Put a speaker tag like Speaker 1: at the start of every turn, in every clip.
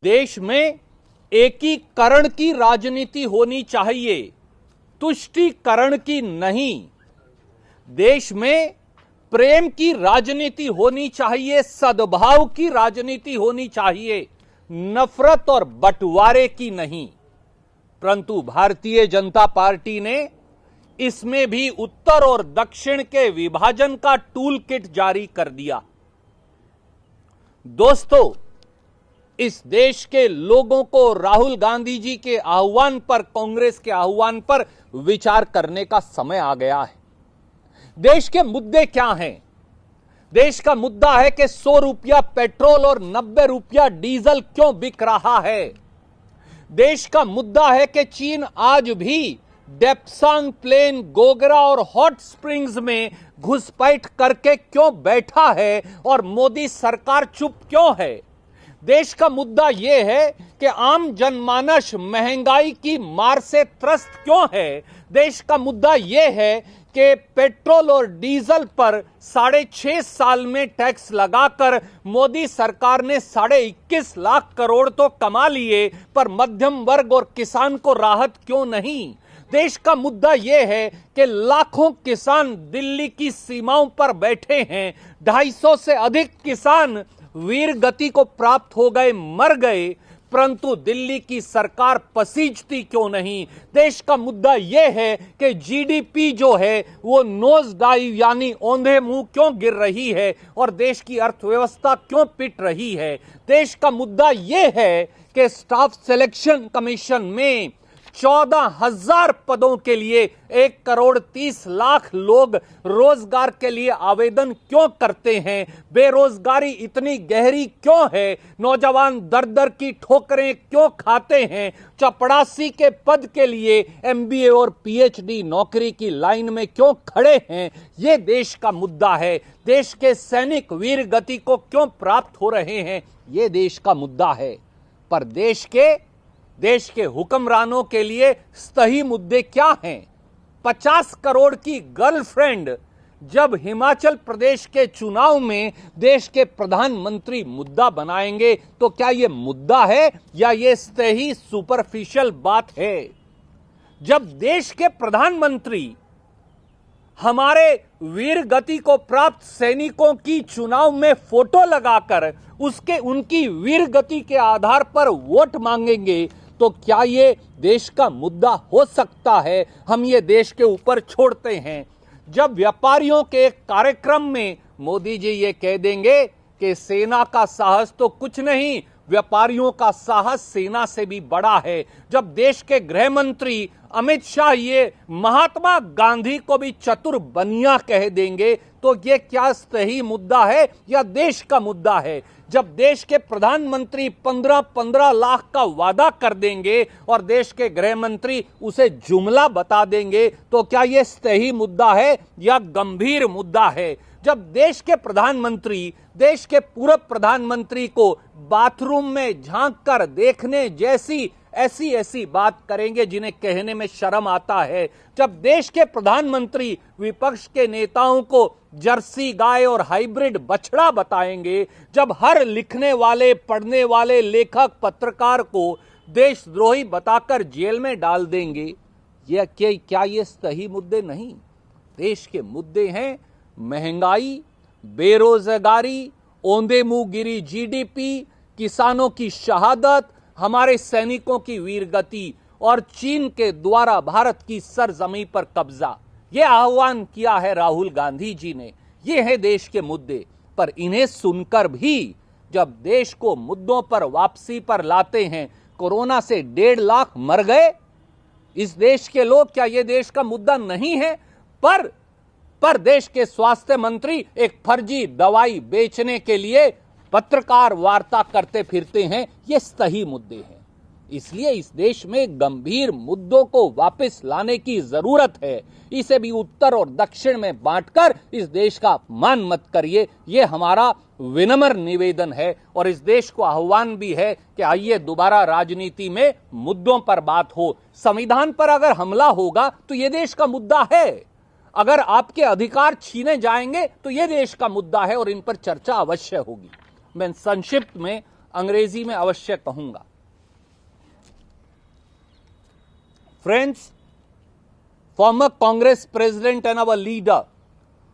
Speaker 1: देश में एकीकरण की राजनीति होनी चाहिए, तुष्टीकरण की नहीं। देश में प्रेम की राजनीति होनी चाहिए, सद्भाव की राजनीति होनी चाहिए, नफरत और बंटवारे की नहीं। परंतु भारतीय जनता पार्टी ने इसमें भी उत्तर और दक्षिण के विभाजन का टूल किट जारी कर दिया। दोस्तों, इस देश के लोगों को राहुल गांधी जी के आह्वान पर, कांग्रेस के आह्वान पर विचार करने का समय आ गया है। देश के मुद्दे क्या हैं? देश का मुद्दा है कि 100 रुपया पेट्रोल और 90 रुपया डीजल क्यों बिक रहा है। देश का मुद्दा है कि चीन आज भी डेप्सांग प्लेन, गोगरा और हॉट स्प्रिंग्स में घुसपैठ करके क्यों बैठा है और मोदी सरकार चुप क्यों है। देश का मुद्दा यह है कि आम जनमानस महंगाई की मार से त्रस्त क्यों है। देश का मुद्दा यह है कि पेट्रोल और डीजल पर 6.5 साल में टैक्स लगाकर मोदी सरकार ने 21.5 लाख करोड़ तो कमा लिए, पर मध्यम वर्ग और किसान को राहत क्यों नहीं। देश का मुद्दा यह है कि लाखों किसान दिल्ली की सीमाओं पर बैठे हैं, 250 से अधिक किसान वीर गति को प्राप्त हो गए, मर गए, परंतु दिल्ली की सरकार पसीजती क्यों नहीं। देश का मुद्दा यह है कि जीडीपी जो है वो नोज डाइव यानी औंधे मुंह क्यों गिर रही है और देश की अर्थव्यवस्था क्यों पिट रही है। देश का मुद्दा यह है कि स्टाफ सिलेक्शन कमीशन में 14,000 पदों के लिए 1,30,00,000 लोग रोजगार के लिए आवेदन क्यों करते हैं। बेरोजगारी इतनी गहरी क्यों है। नौजवान दर दर की ठोकरें क्यों खाते हैं। चपड़ासी के पद के लिए एमबीए और पीएचडी नौकरी की लाइन में क्यों खड़े हैं। यह देश का मुद्दा है। देश के सैनिक वीर गति को क्यों प्राप्त हो रहे हैं, यह देश का मुद्दा है। पर देश के हुक्मरानों के लिए सही मुद्दे क्या हैं। 50 करोड़ की गर्लफ्रेंड जब हिमाचल प्रदेश के चुनाव में देश के प्रधानमंत्री मुद्दा बनाएंगे तो क्या यह मुद्दा है या यह सही सुपरफिशियल बात है। जब देश के प्रधानमंत्री हमारे वीर गति को प्राप्त सैनिकों की चुनाव में फोटो लगाकर उनकी वीर गति के आधार पर वोट मांगेंगे तो क्या ये देश का मुद्दा हो सकता है। हम ये देश के ऊपर छोड़ते हैं। जब व्यापारियों के एक कार्यक्रम में मोदी जी ये कह देंगे कि सेना का साहस तो कुछ नहीं, व्यापारियों का साहस सेना से भी बड़ा है। जब देश के गृह मंत्री अमित शाह ये महात्मा गांधी को भी चतुर बनिया कह देंगे तो ये क्या सही मुद्दा है या देश का मुद्दा है। जब देश के प्रधानमंत्री 15-15 लाख का वादा कर देंगे और देश के गृह मंत्री उसे जुमला बता देंगे तो क्या यह सही मुद्दा है या गंभीर मुद्दा है। जब देश के प्रधानमंत्री देश के पूर्व प्रधानमंत्री को बाथरूम में झांक कर देखने जैसी ऐसी बात करेंगे जिन्हें कहने में शर्म आता है। जब देश के प्रधानमंत्री विपक्ष के नेताओं को जर्सी गाय और हाइब्रिड बछड़ा बताएंगे, जब हर लिखने वाले, पढ़ने वाले लेखक, पत्रकार को देशद्रोही बताकर जेल में डाल देंगे, क्या ये सही मुद्दे नहीं। देश के मुद्दे हैं महंगाई, बेरोजगारी, औंधे मुंह गिरी जीडीपी, किसानों की शहादत, हमारे सैनिकों की वीरगति और चीन के द्वारा भारत की सरजमी पर कब्जा। यह आह्वान किया है राहुल गांधी जी ने। ये है देश के मुद्दे। पर इन्हें सुनकर भी जब देश को मुद्दों पर वापसी पर लाते हैं, कोरोना से 1.5 लाख मर गए इस देश के लोग, क्या यह देश का मुद्दा नहीं है। पर देश के स्वास्थ्य मंत्री एक फर्जी दवाई बेचने के लिए पत्रकार वार्ता करते फिरते हैं, ये सही मुद्दे हैं। इसलिए इस देश में गंभीर मुद्दों को वापस लाने की जरूरत है। इसे भी उत्तर और दक्षिण में बांटकर इस देश का अपमान मत करिए, ये हमारा विनम्र निवेदन है। और इस देश को आह्वान भी है कि आइए दोबारा राजनीति में मुद्दों पर बात हो। संविधान पर अगर हमला होगा तो यह देश का मुद्दा है। अगर आपके अधिकार छीने जाएंगे तो यह देश का मुद्दा है और इन पर चर्चा अवश्य होगी। मैं संक्षिप्त में अंग्रेजी में अवश्य कहूंगा। Friends, former Congress President and our leader,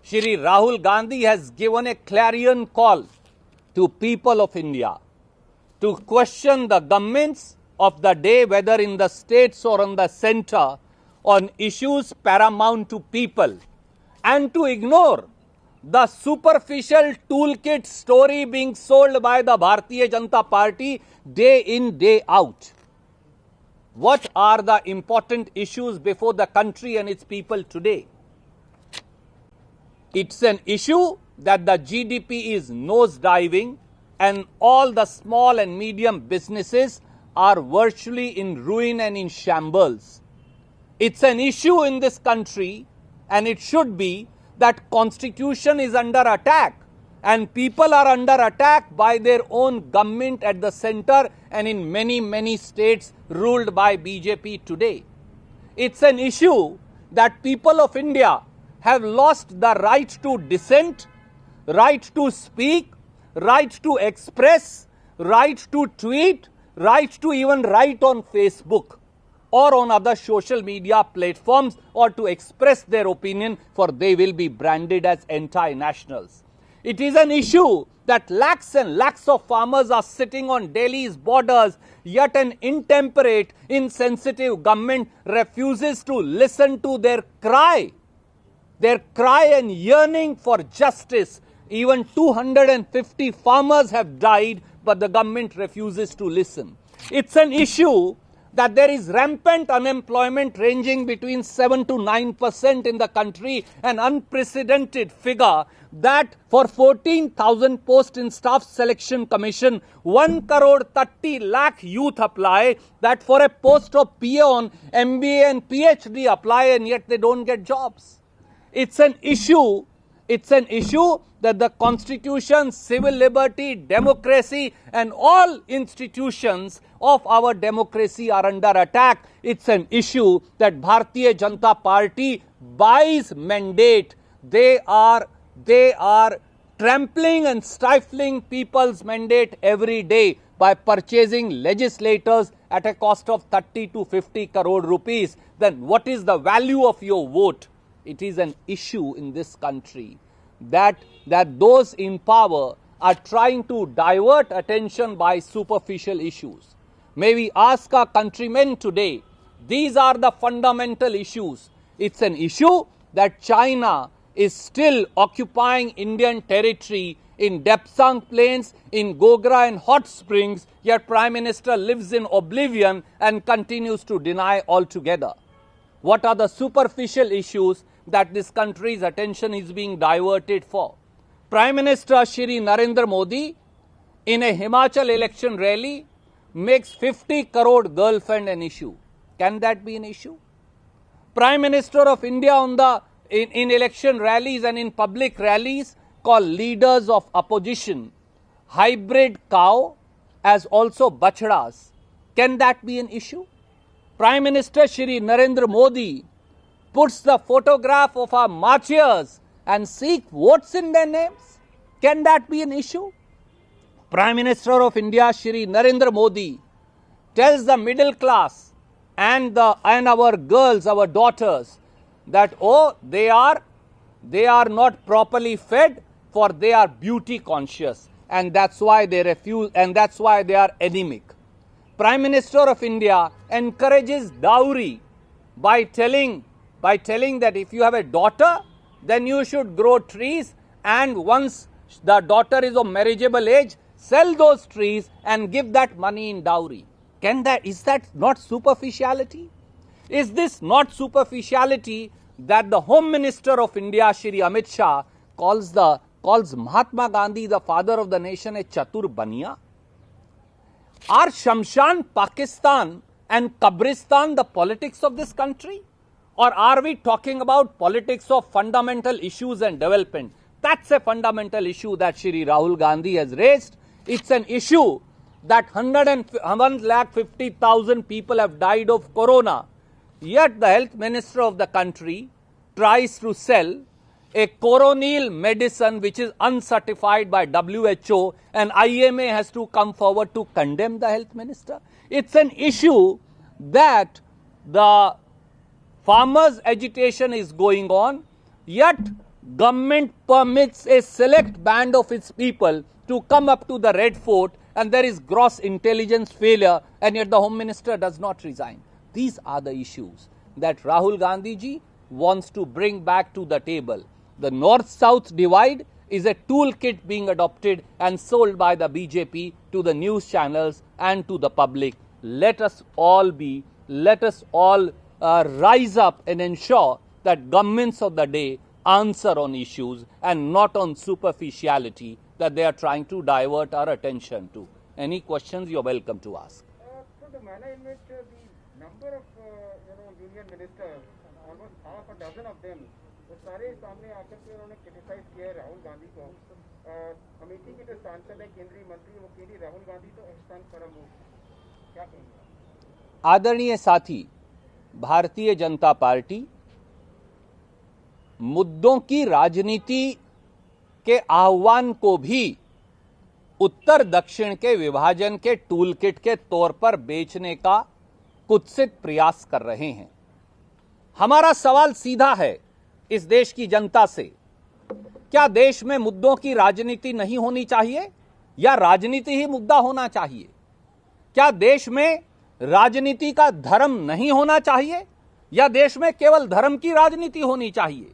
Speaker 1: Shri Rahul Gandhi, has given a clarion call to people of India to question the governments of the day, whether in the states or on the center, on issues paramount to people, and to ignore the superficial toolkit story being sold by the Bharatiya Janata Party day in, day out. What are the important issues before the country and its people today? It's an issue that the GDP is nosediving and all the small and medium businesses are virtually in ruin and in shambles. It's an issue in this country, and it should be, that constitution is under attack and people are under attack by their own government at the center and in many states ruled by BJP today. It's an issue that people of India have lost the right to dissent, right to speak, right to express, right to tweet, right to even write on Facebook or on other social media platforms, or to express their opinion, for they will be branded as anti-nationals. It is an issue that lakhs and lakhs of farmers are sitting on Delhi's borders, yet an intemperate, insensitive government refuses to listen to their cry and yearning for justice. Even 250 farmers have died, but the government refuses to listen. It's an issue that there is rampant unemployment ranging between 7 to 9% in the country, an unprecedented figure, that for 14,000 posts in Staff Selection Commission, 1 crore 30 lakh youth apply, that for a post of peon, MBA and PhD apply, and yet they don't get jobs. It's an issue that the constitution, civil liberty, democracy and all institutions of our democracy are under attack. It's an issue that Bharatiya Janata Party buys mandate. They are trampling and stifling people's mandate every day by purchasing legislators at a cost of 30 to 50 crore rupees. Then what is the value of your vote? It is an issue in this country that those in power are trying to divert attention by superficial issues. May we ask our countrymen today, these are the fundamental issues. It's an issue that China is still occupying Indian territory in Depsang Plains, in Gogra and Hot Springs, yet Prime Minister lives in oblivion and continues to deny altogether. What are the superficial issues that this country's attention is being diverted for? Prime Minister Shri Narendra Modi in a Himachal election rally makes 50 crore girlfriend an issue. Can that be an issue? Prime Minister of India in election rallies and in public rallies call leaders of opposition hybrid cow as also bachadas. Can that be an issue? Prime Minister Shri Narendra Modi puts the photograph of our martyrs and seek votes in their names. Can that be an issue? Prime Minister of India Shri Narendra Modi tells the middle class and our girls, our daughters, that they are not properly fed, for they are beauty conscious, and that's why they refuse, and that's why they are anemic. Prime Minister of India encourages dowry by telling that if you have a daughter, then you should grow trees, and once the daughter is of marriageable age, sell those trees and give that money in dowry. Is that not superficiality? Is this not superficiality that the Home Minister of India, Shri Amit Shah, calls Mahatma Gandhi, the father of the nation, a Chatur Baniya? Are Shamshan, Pakistan and Kabristan the politics of this country? Or are we talking about politics of fundamental issues and development? That's a fundamental issue that Shri Rahul Gandhi has raised. It's an issue that 150,000 people have died of corona. Yet the health minister of the country tries to sell a coronil medicine which is uncertified by WHO, and IMA has to come forward to condemn the health minister? It's an issue that the farmers' agitation is going on, yet government permits a select band of its people to come up to the Red Fort, and there is gross intelligence failure, and yet the Home Minister does not resign. These are the issues that Rahul Gandhi ji wants to bring back to the table. The North-South divide is a toolkit being adopted and sold by the BJP to the news channels and to the public. Let us all rise up and ensure that governments of the day answer on issues and not on superficiality that they are trying to divert our attention to. Any questions, you're welcome to ask.
Speaker 2: So the manner in which the number of union ministers, almost half a dozen of them, वो सारे सामने आकर के उन्होंने criticise किया है राहुल गांधी को. अमेठी के जो सांसद है केंद्रीय मंत्री, वो केंद्रीय राहुल गांधी तो एक्सटर्न फॉरम हो, क्या कहेंगे?
Speaker 1: आदरणीय साथी, भारतीय जनता पार्टी मुद्दों की राजनीति के आह्वान को भी उत्तर दक्षिण के विभाजन के टूलकिट के तौर पर बेचने का कुत्सित प्रयास कर रहे हैं. हमारा सवाल सीधा है इस देश की जनता से, क्या देश में मुद्दों की राजनीति नहीं होनी चाहिए या राजनीति ही मुद्दा होना चाहिए? क्या देश में राजनीति का धर्म नहीं होना चाहिए या देश में केवल धर्म की राजनीति होनी चाहिए?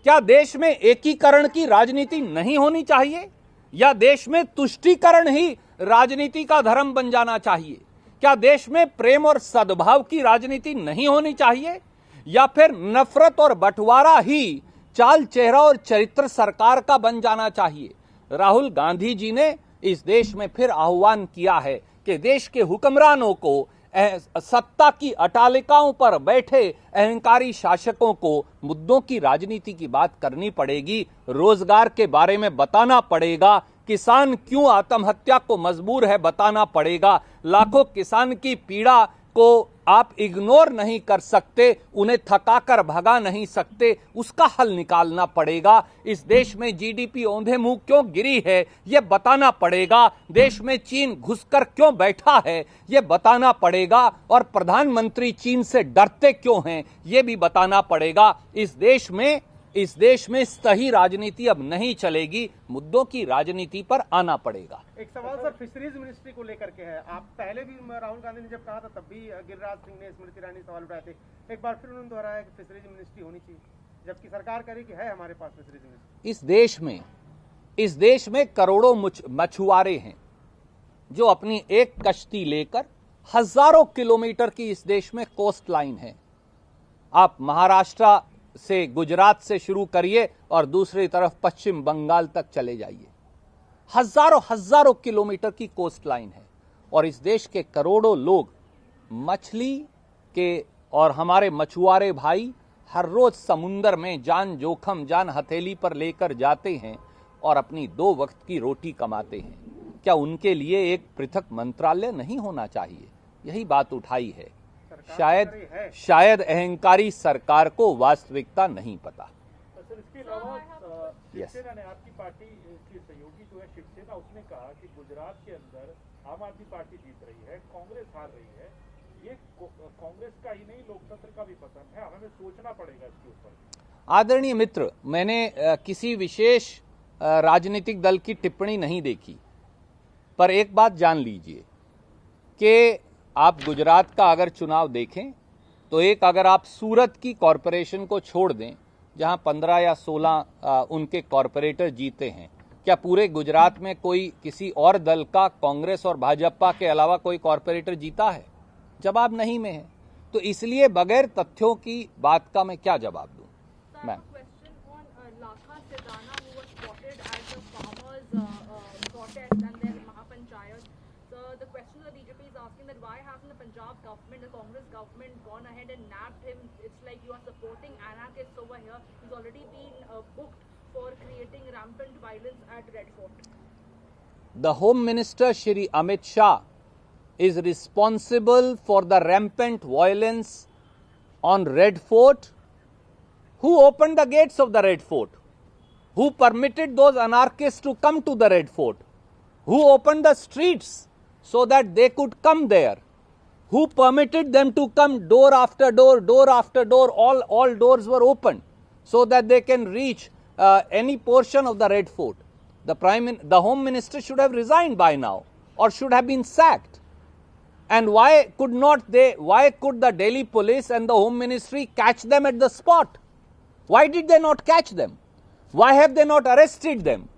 Speaker 1: क्या देश में एकीकरण की राजनीति नहीं होनी चाहिए या देश में तुष्टीकरण ही राजनीति का धर्म बन जाना चाहिए? क्या देश में प्रेम और सद्भाव की राजनीति नहीं होनी चाहिए या फिर नफरत और बंटवारा ही चाल चेहरा और चरित्र सरकार का बन जाना चाहिए? राहुल गांधी जी ने इस देश में फिर आह्वान किया है कि देश के हुक्मरानों को, सत्ता की अटालिकाओं पर बैठे अहंकारी शासकों को मुद्दों की राजनीति की बात करनी पड़ेगी, रोजगार के बारे में बताना पड़ेगा, किसान क्यों आत्महत्या को मजबूर है बताना पड़ेगा, लाखों किसान की पीड़ा को आप इग्नोर नहीं कर सकते, उन्हें थकाकर भगा नहीं सकते, उसका हल निकालना पड़ेगा. इस देश में जीडीपी औंधे मुंह क्यों गिरी है यह बताना पड़ेगा. देश में चीन घुसकर क्यों बैठा है यह बताना पड़ेगा और प्रधानमंत्री चीन से डरते क्यों हैं यह भी बताना पड़ेगा. इस देश में सही राजनीति अब नहीं चलेगी, मुद्दों की राजनीति पर आना पड़ेगा.
Speaker 2: एक सवाल सर फिशरीज मिनिस्ट्री को लेकर के है. आप पहले भी राहुल गांधी ने जब कहा था तब भी गिरिराज सिंह ने, स्मृति ईरानी सवाल उठाए थे. एक बार फिर उन्होंने दोहराया कि फिशरीज मिनिस्ट्री होनी चाहिए, जबकि सरकार कह रही कि है हमारे पास फिशरीज मिनिस्ट्री.
Speaker 1: इस देश में करोड़ों मछुआरे हैं जो अपनी एक कश्ती लेकर हजारों किलोमीटर की इस देश में कोस्ट लाइन है. आप महाराष्ट्र से, गुजरात से शुरू करिए और दूसरी तरफ पश्चिम बंगाल तक चले जाइए. हजारों किलोमीटर की कोस्ट लाइन है और इस देश के करोड़ों लोग मछली के और हमारे मछुआरे भाई हर रोज समुंदर में जान जोखम, जान हथेली पर लेकर जाते हैं और अपनी 2 वक्त की रोटी कमाते हैं. क्या उनके लिए एक पृथक मंत्रालय नहीं होना चाहिए? यही बात उठाई है. शायद अहंकारी सरकार को वास्तविकता नहीं पता.
Speaker 2: सर, इसके अलावा शिवसेना ने, आपकी पार्टी की सहयोगी जो है शिवसेना, उसने कहा कि गुजरात के अंदर आम आदमी पार्टी जीत रही है, कांग्रेस हार रही है. ये कांग्रेस का ही नहीं, लोकतंत्र का भी पतन है, हमें सोचना पड़ेगा इसके ऊपर.
Speaker 1: आदरणीय मित्र, मैंने किसी विशेष राजनीतिक दल की टिप्पणी नहीं देखी, पर एक बात जान लीजिए कि आप गुजरात का अगर चुनाव देखें तो अगर आप सूरत की कॉरपोरेशन को छोड़ दें जहां 15 या 16 उनके कॉरपोरेटर जीते हैं, क्या पूरे गुजरात में कोई किसी और दल का, कांग्रेस और भाजपा के अलावा कोई कॉरपोरेटर जीता है? जवाब नहीं में है. तो इसलिए बगैर तथ्यों की बात का मैं क्या जवाब दूं? Ma'am,
Speaker 3: government, the Congress government gone ahead and nabbed him. It's like you are supporting anarchists over here. He's already been booked for creating rampant violence at Red Fort.
Speaker 1: The Home Minister Shri Amit Shah is responsible for the rampant violence on Red Fort. Who opened the gates of the Red Fort? Who permitted those anarchists to come to the Red Fort? Who opened the streets so that they could come there? Who permitted them to come door after door, all doors were opened so that they can reach any portion of the Red Fort? The Home Minister should have resigned by now or should have been sacked. And why could the Delhi police and the Home Ministry catch them at the spot? Why did they not catch them? Why have they not arrested them?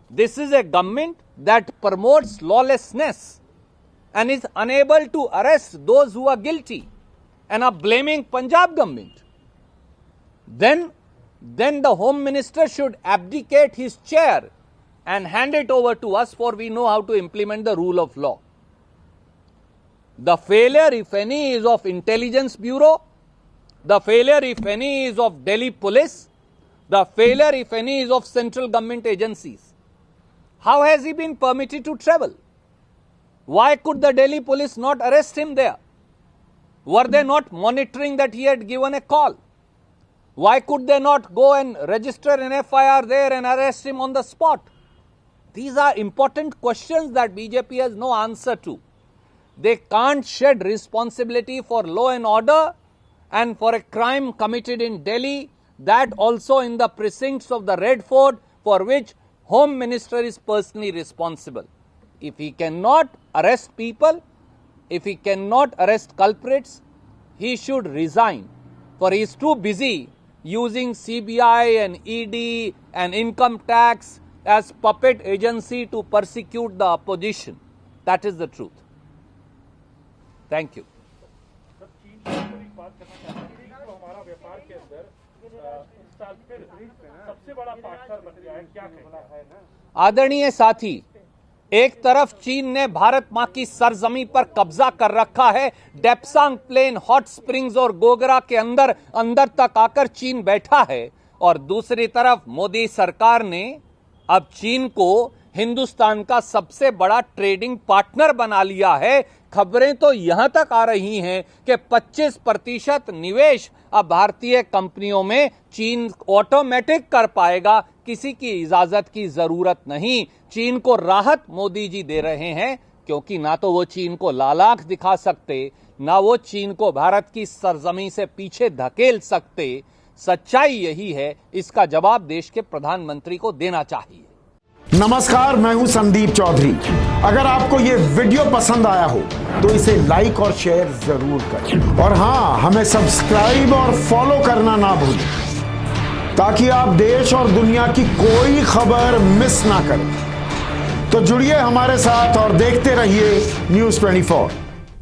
Speaker 1: This is a government that promotes lawlessness and is unable to arrest those who are guilty and are blaming Punjab government. Then the Home Minister should abdicate his chair and hand it over to us, for we know how to implement the rule of law. The failure, if any, is of Intelligence Bureau. The failure, if any, is of Delhi Police. The failure, if any, is of central government agencies. How has he been permitted to travel? Why could the Delhi police not arrest him there? Were they not monitoring that he had given a call? Why could they not go and register an FIR there and arrest him on the spot? These are important questions that BJP has no answer to. They can't shed responsibility for law and order and for a crime committed in Delhi, that also in the precincts of the Red Fort, for which Home Minister is personally responsible. If he cannot arrest people, if he cannot arrest culprits, he should resign, for he is too busy using CBI and ED and income tax as puppet agency to persecute the opposition. That is the truth. Thank you.
Speaker 2: Sir, चीन की एक बात करना चाहता हूं। चीन तो हमारा व्यापार के अंदर इस साल फिर सबसे बड़ा पार्टनर बन गया है, क्या कहना है?
Speaker 1: आदरणीय साथी, एक तरफ चीन ने भारत मां की सरजमी पर कब्जा कर रखा है। डेप्सांग प्लेन, हॉट स्प्रिंग्स और गोगरा के अंदर तक आकर चीन बैठा है, और दूसरी तरफ मोदी सरकार ने अब चीन को हिंदुस्तान का सबसे बड़ा ट्रेडिंग पार्टनर बना लिया है। खबरें तो यहां तक आ रही हैं कि 25% निवेश अब भारतीय कंपनियों में चीन ऑटोमेटिक कर पाएगा, किसी की इजाजत की जरूरत नहीं। चीन को राहत मोदी जी दे रहे हैं, क्योंकि ना तो वो चीन को लालाख दिखा सकते, ना वो चीन को भारत की सरजमी से पीछे धकेल सकते। सच्चाई यही है, इसका जवाब देश के प्रधानमंत्री को देना चाहिए।
Speaker 4: नमस्कार, मैं हूं संदीप चौधरी। अगर आपको ये वीडियो पसंद आया हो तो इसे लाइक और शेयर जरूर करें, और हां, हमें सब्सक्राइब और फॉलो करना ना भूलें, ताकि आप देश और दुनिया की कोई खबर मिस ना करें। तो जुड़िए हमारे साथ और देखते रहिए News 24।